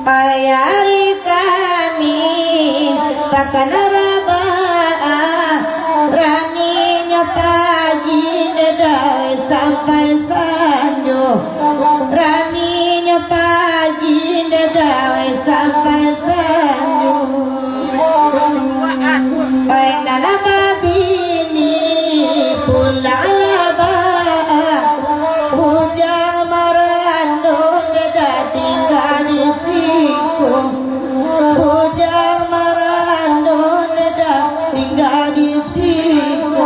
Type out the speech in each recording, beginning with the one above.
Ayari kami bahkan raninya pagi dari sampai sanyo, raninya pagi dari sampai sanyo. Ay nalama bini pulang laba, hujan marandong dah tinggal di siku, hujan marandong dah tinggal di siku.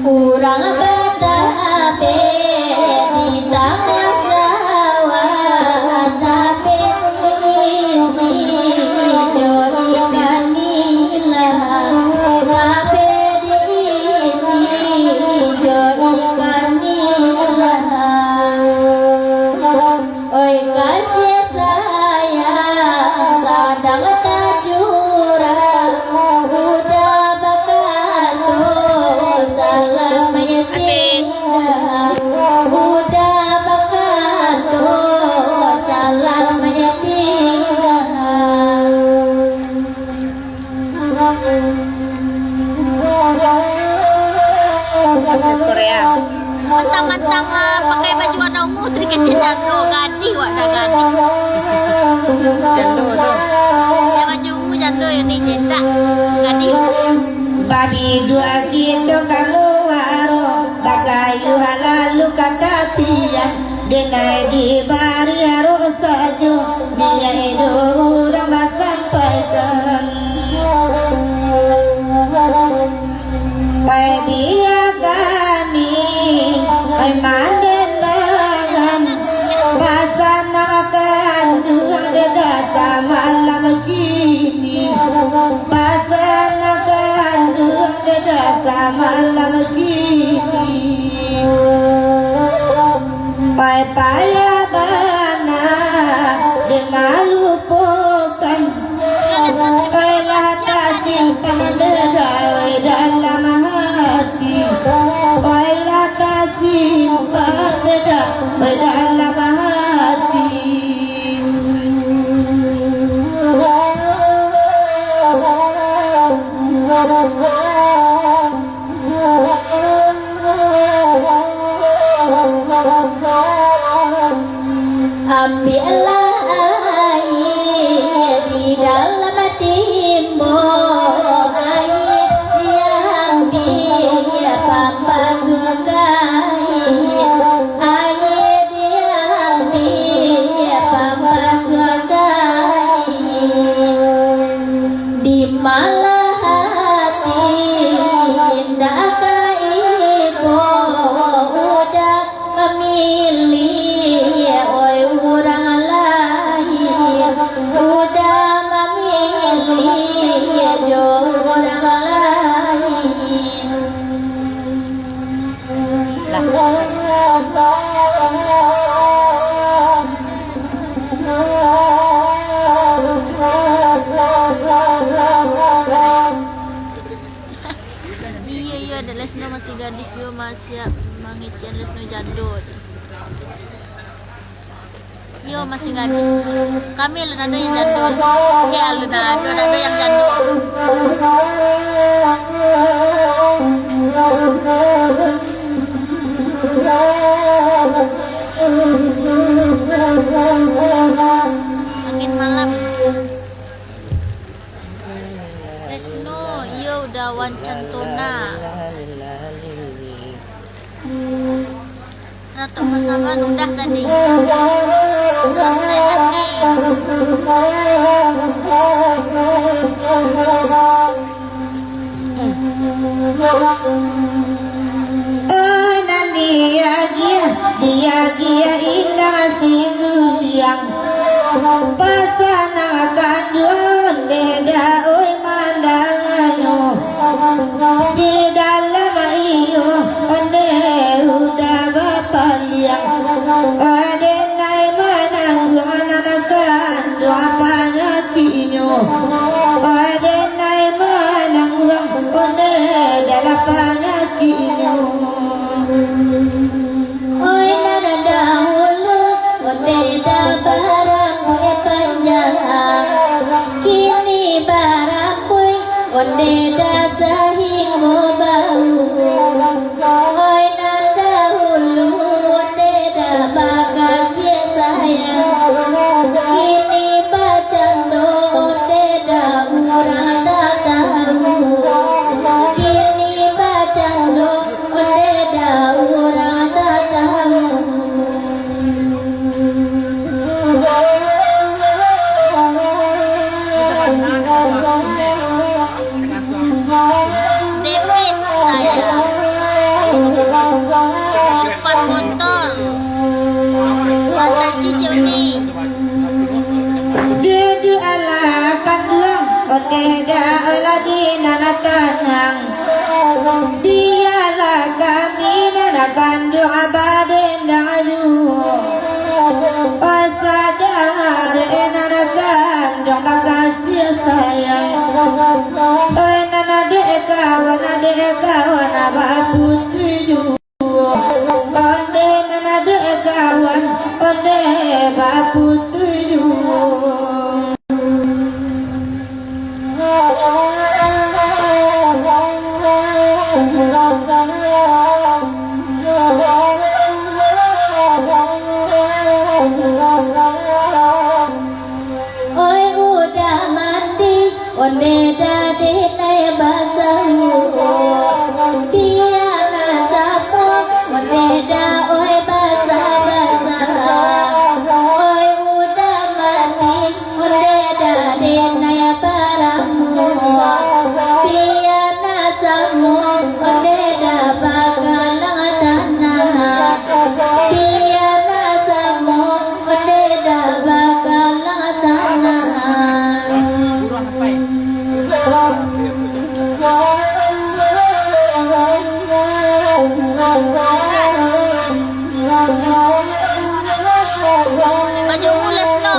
Kurang berdape di tengah sawah, tapi isi jodi kanilah, tapi diisi jodi kanilah. Oi kasih sayang sadang tajurah, udah bakal tuh salam menyetina, udah bakal tuh salam menyetina. Korea. Mentang-mentang pakai baju warna ungu tadi kecil jando gadi wak dah gadi. Jando tu. Ya baju ungu jando yang ni cetak gadi. Babi dua gitu kamu waro bakayu halalu kata pia denai di bari aro sajo dia itu ramah sampaikan. Ay dia kami ay mandenangan pasanakan dua sama malam kini, pasanakan dua sama malam kini. Pai paya bana de malupokan, pailah simpan derai dalam hati, pailah simpan derai dalam hati. Ambillah air di dalam timbo, air diambil papa sukai, air diambil papa sukai. Di malah hati indah kaibo udah memilih, oi orang lain udah memilih jo orang lain. Iya ada Lesno masih gadis juga masih mengicen Lesno jadul. Yo masih gadis. Kami Leonardo yang jadul. Ya Leonardo yang jadul. Angin malam. Lesno, yo udah wancantona. Ratu pasangan udah. lah tadi. Belum sehat nih. Dia indah singguyang pasana kandun beda oi mandanganyo di dalam iyo ande udah bapaliang ade nai manangguan anakan doa panyakinyo ade nai manangguan ande dalam panyakinyo. Oi nada dahulu beda barang kue panjang kini barang kue beda sehingga bau. Oi nada dahulu beda bagasi sayang kini bacando beda urang tak tahu kini bacando beda urang tak tahu. Depes saya depan motor mata cici nih Dedi ala kandung oteda lagi nana tanang dialah kami nana kandung abaden dayu pasadar nana kandung makasih sayang nana dek kawan abaku tuju onde nana dek kawan onde baku tuju. oi udah mati onde dadi nai basahu dia nasapo onde da oi basa oi udah mati onde dadi nai baramu dia nasamu onde da bakalang tanah dia nasamu onde da bakalang tanah. Maju ulas no.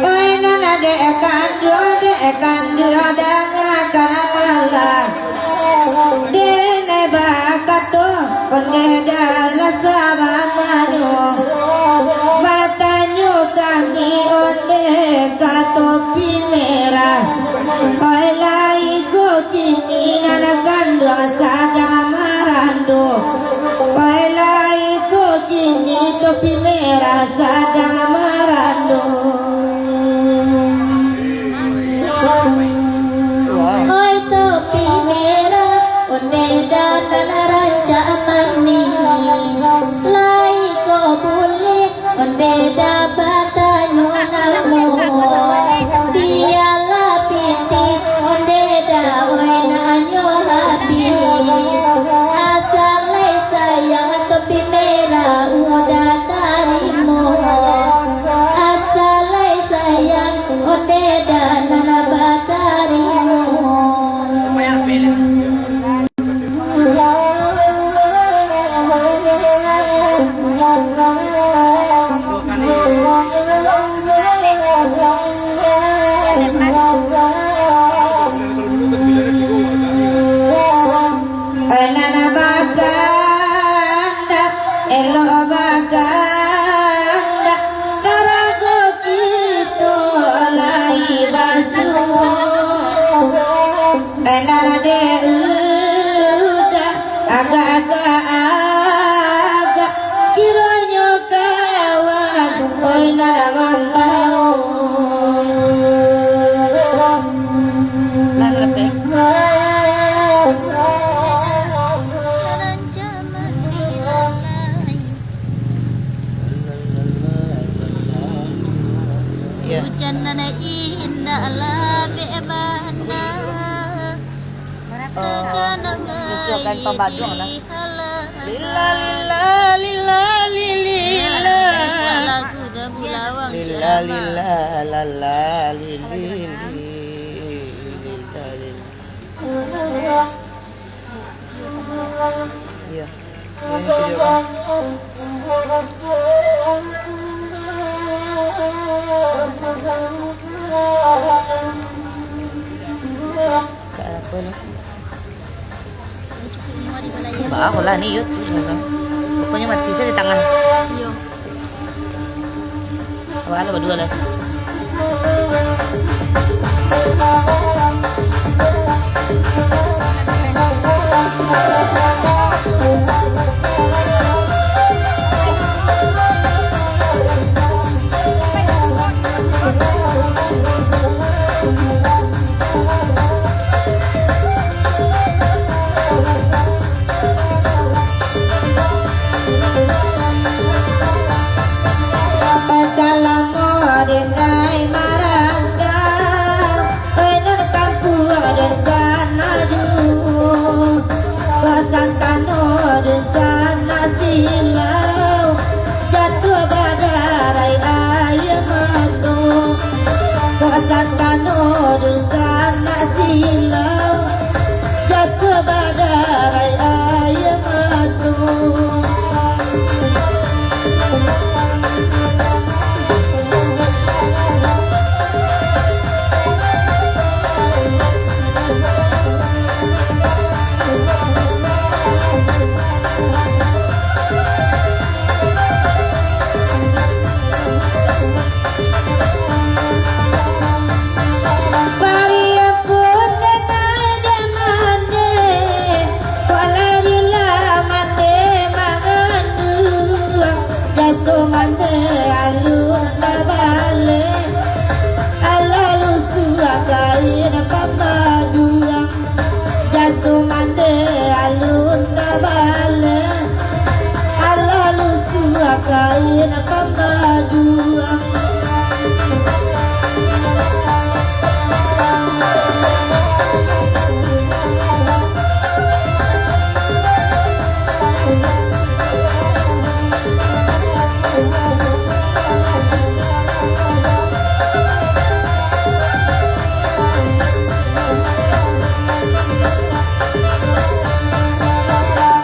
Oi nana dek kandu dengan kamalah dene bakato onde dala sabanano batanyo kami onde katopi merah oi lai go kini nana kandu asada marando oi lai go kini topi merah asada marando. Oi topi merah onde dan raja mani lai ko bule onde da batanu namo dialah piti onde da oi nanyo hati asal lai sayang topi merah udah tarimo asal lai sayang onde da nana batarimo. Nana baganda elo baganda tarago kito lai basu nana de uda agak kironyo kawan oi nana mangau lan lebih Yang pembaju mana? Lila Lila lila lila lagu Dabu Lawang si lila Rama. lila lala lili lila lila. Iya. Ini video kan. Tak apa lah. Ini cukup semua di Malaya. Bah, aku lah ni yuk. Pokoknya mati saya di tangan. Yo. Awak lah berdua lah. Kain pembajuan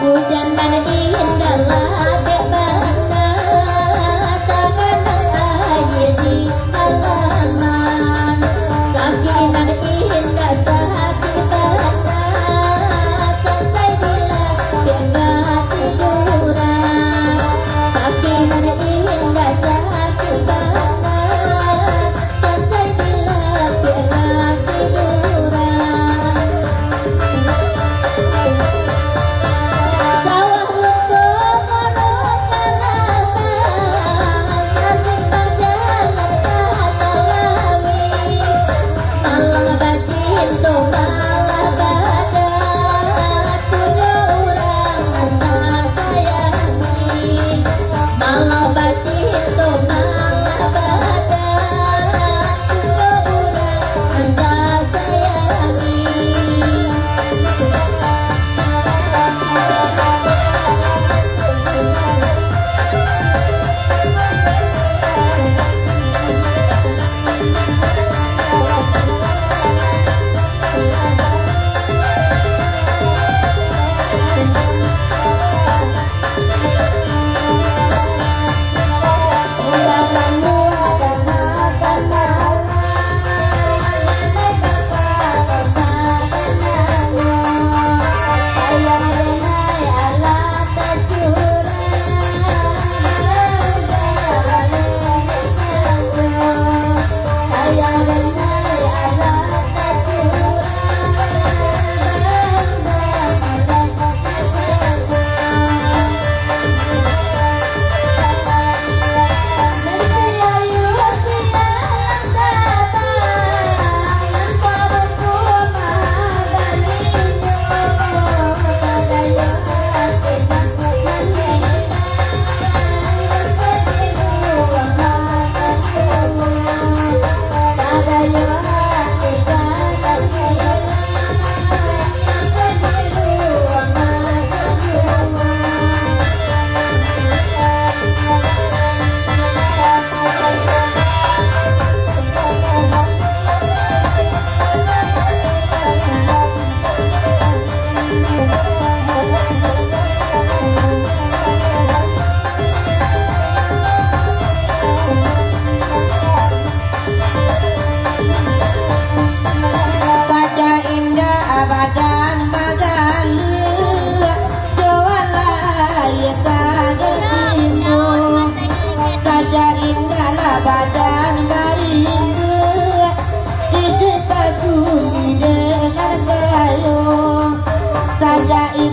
hujan pada dingin dalam bebana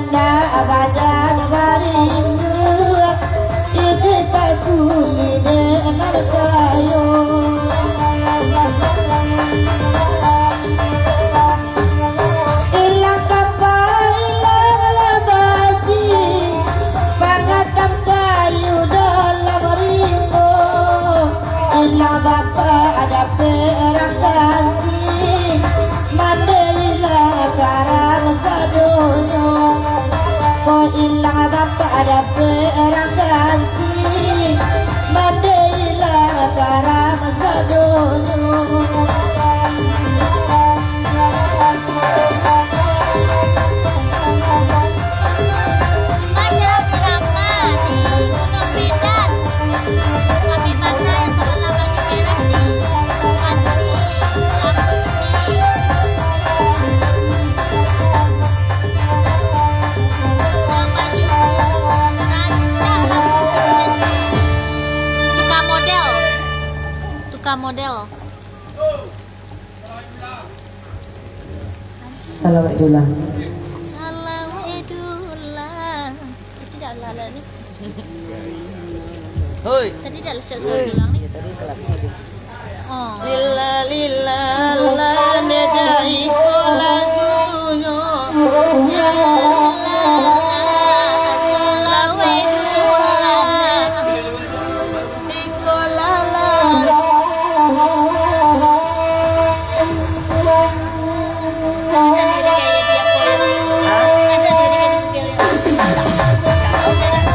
Inna abadan warindu Ide takuline narkayo Ilang kapa ilang labaji Pangatap kayu dalam ringo Ilang bapa ada perang kasih Mandailah karang sadonyo Ko ilang bapa ada perang kasih Mandailah karang sadonyo Macam drama di Gunung Medan. Kami mana yang sebelah baju merah di asli lampu putih. Yang baju rancang tukang model. Salam Idullah Salam Edullah. Tidak lala ni. Hoi. Tadi dah siap salam Edullah ni. Tadi kelas itu. Oh. Lila lila la neda iko lagunya. Salam Edullah. Iko lala. Ada diri kayak dia koyo. Ada diri kayak dia koyo. Tahu tidak?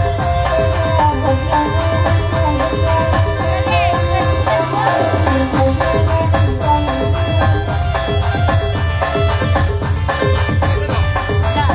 Tak.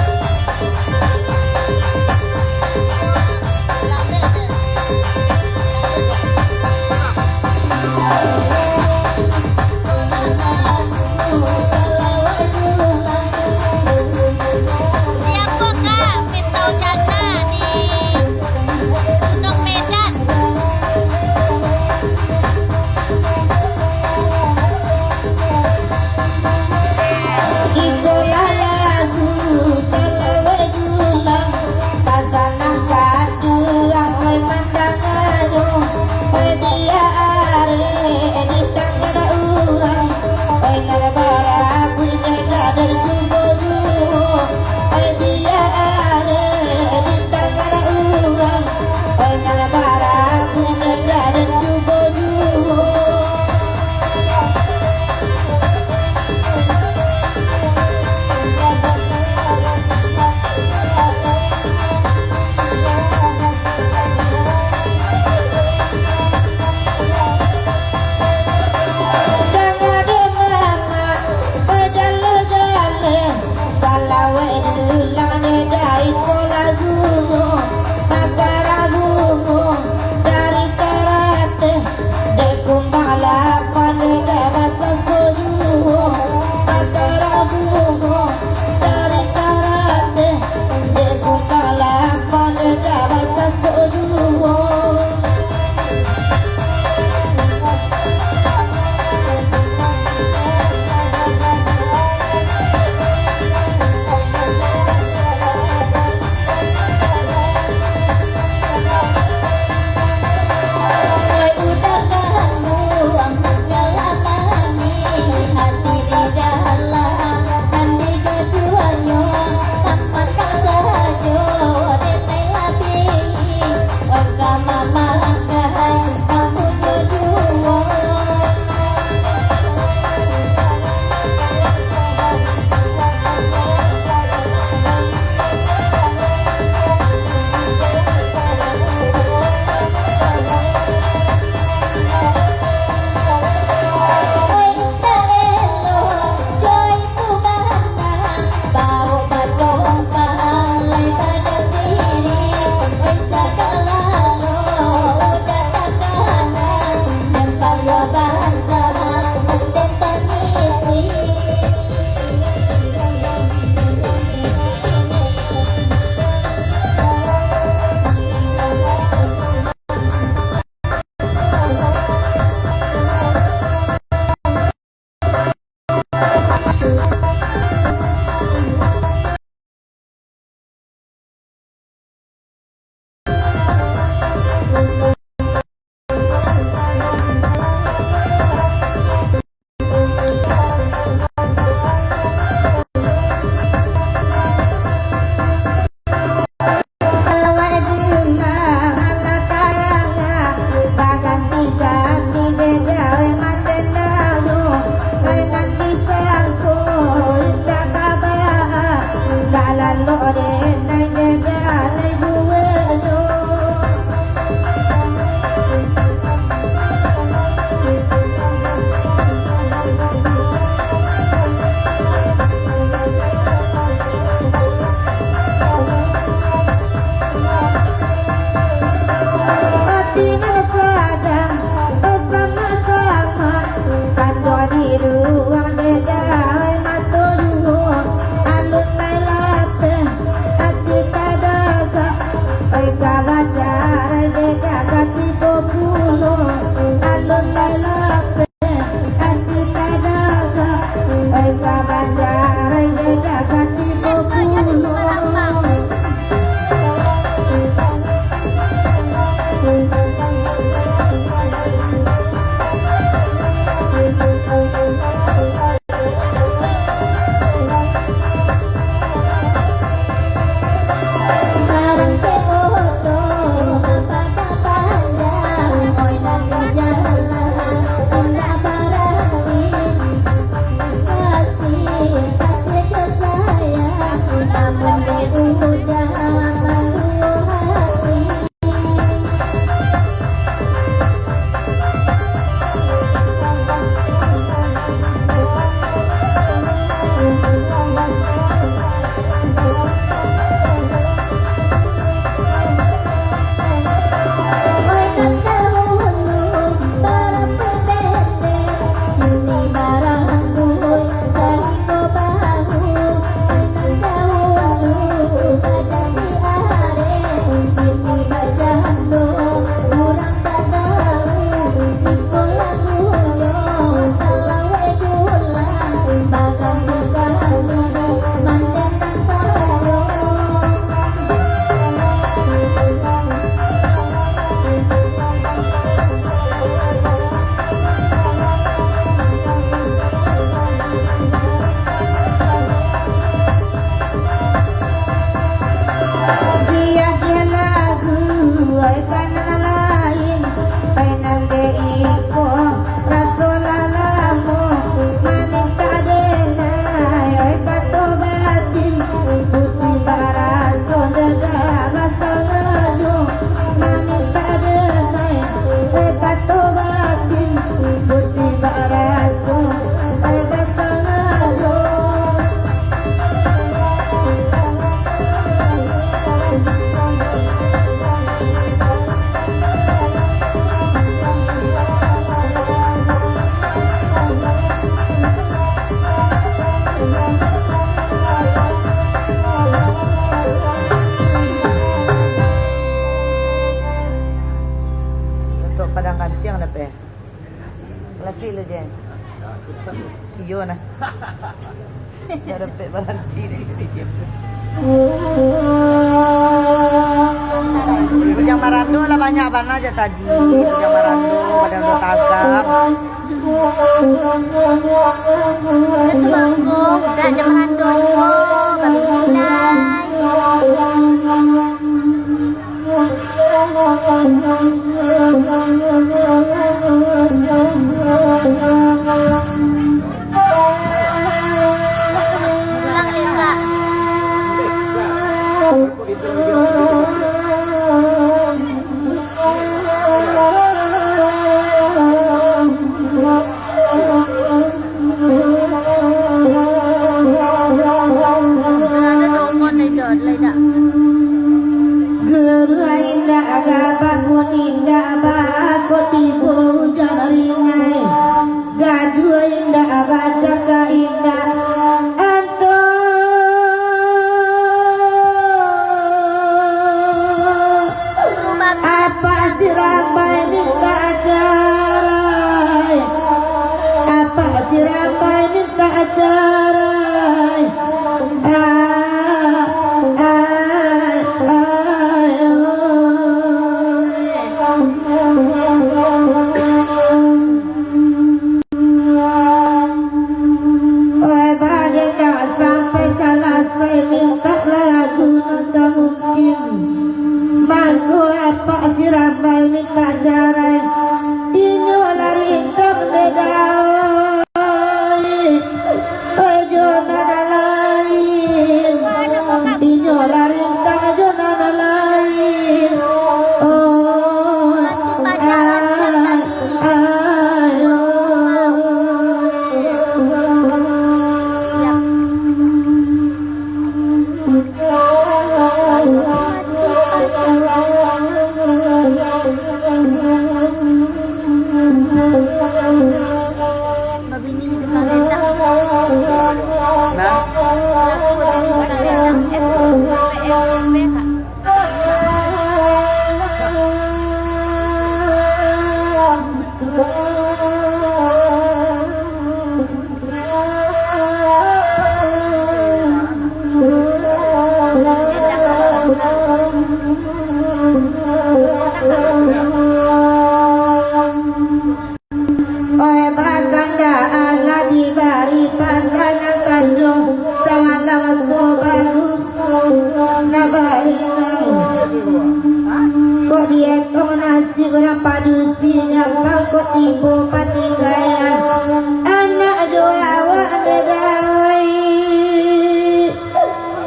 Iyo na. Darap balanti di Jim. Ujang Marando lah banyak apa aja tadi. Ujang Marando pada udah tagak. Itu bangkok, gak jam rando semua, kami nilai. Pulang ya kak. Ada dokonเลยdak. Guru indah agak pun indah aku tipu hujan ringai. Gaduh indah baca indah anto. Apa si ramai minta ajarai? Apa si ramai minta ajarai? Sampai selesai minta lagu tak mungkin. Mangku apa si ramai minta jarai. Inyo lari hitam dedai. Ojo nada lain. Inyo lari hitam ojo nada lain. Oh, Mabini itu kalenda. Nah, Lagu ini kalenda. Oi baganda ala dibari pasangan kandung samalam aku baru nabari kok dia kok nasi berapa dusinya kau tipu patinggayan anak doa awak dedai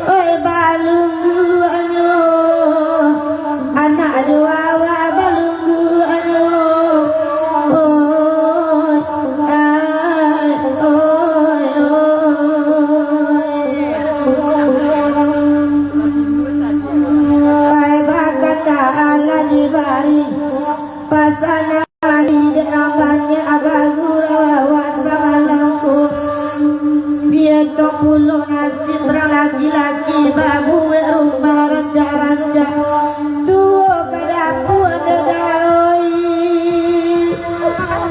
oi balunggu anyo anak doa awak balunggu anyo Pasana di ramanya abagura wasamalangku dia topulo nasi laki-laki babu rumah raja-raja tuo kadapu dedai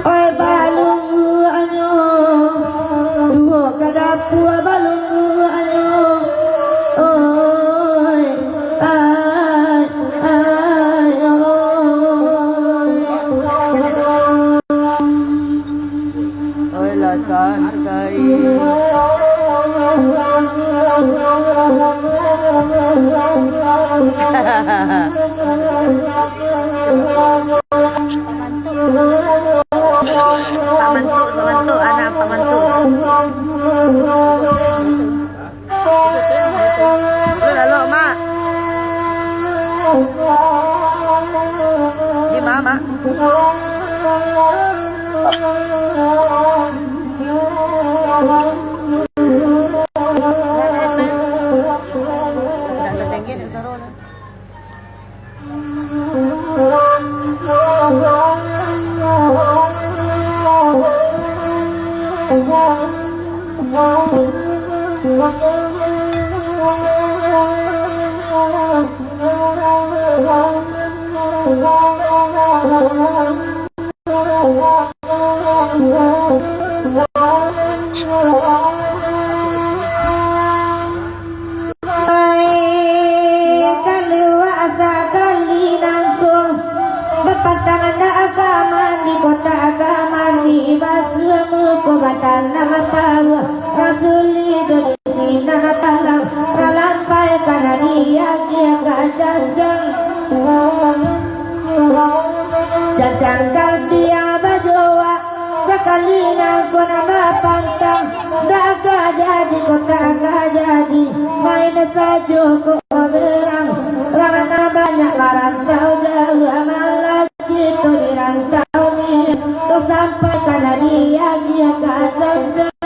oi balunggu anyo tuo kadapu balunggu anyo oi ai ai oi la chan sai. Pamantu, anak pamantu. Lu lalu mak. Di mama. Wow. janjang jajang kalbia bajowa sekali ngaku nama pantang daga jadi kota gak jadi main saja kok berang rana banyak marantau jauh malas gitu dirantau nih tuh sampai karena dia janjang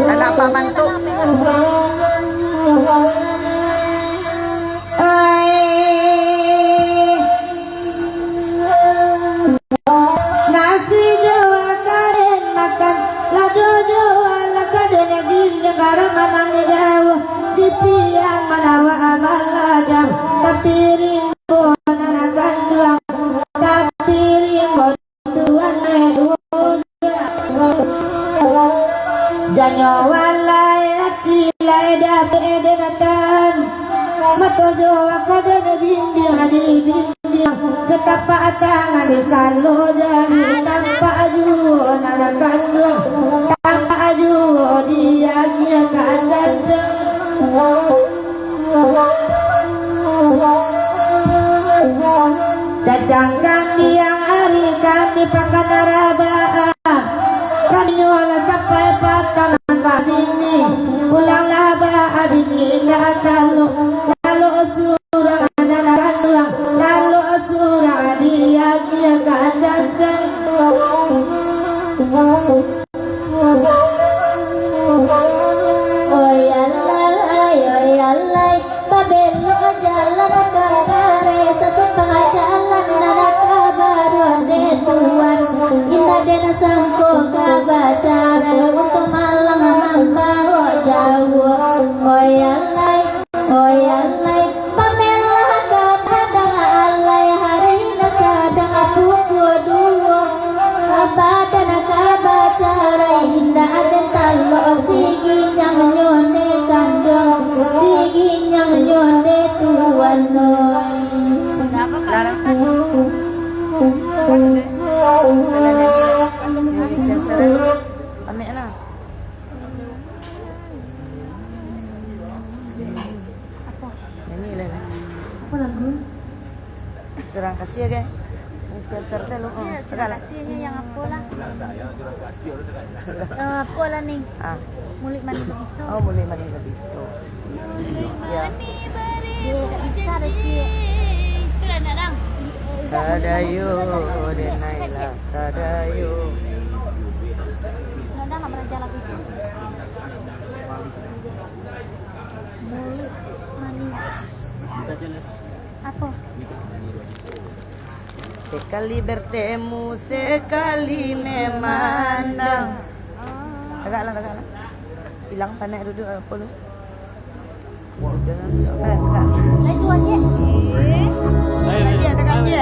Anak paman tuh. nasi jawa karen makan lado jawa lakadanya gilnya karamanan jauh di piang manawa amal ladang tapi rimbo nanakan duang tapi rimbo tuan janyo walai laki lai dapat edenatan mato jawa kadang bimbing hadi bimbing ketapa tangan di salo jadi tanpa aju nanakan duang tanpa aju dia kia kacan jajang kami yang hari kami pakai narabaa kami nyola sampai patangan babini pulanglah babini dah kalau surah nanakan duang lalu surah dia kia kacan Curang kasih ya guys. Ini sponsor saya lu. Segala. Kasihnya yang apa lah? Apa lah nih? Mulik mani bebiso. Oh, mulai mani bebiso. Ya. Dia tak bisa dah cik. Itu dah nak dang. Kadayu denaila kadayu. Nak dang nak meraja lagi tu. Mulik mani. Apa? Sekali bertemu, sekali memandang. Tegaklah. Hilang panas duduk apa lu? Jangan sok tegak. Lain tu aja. Tegak je.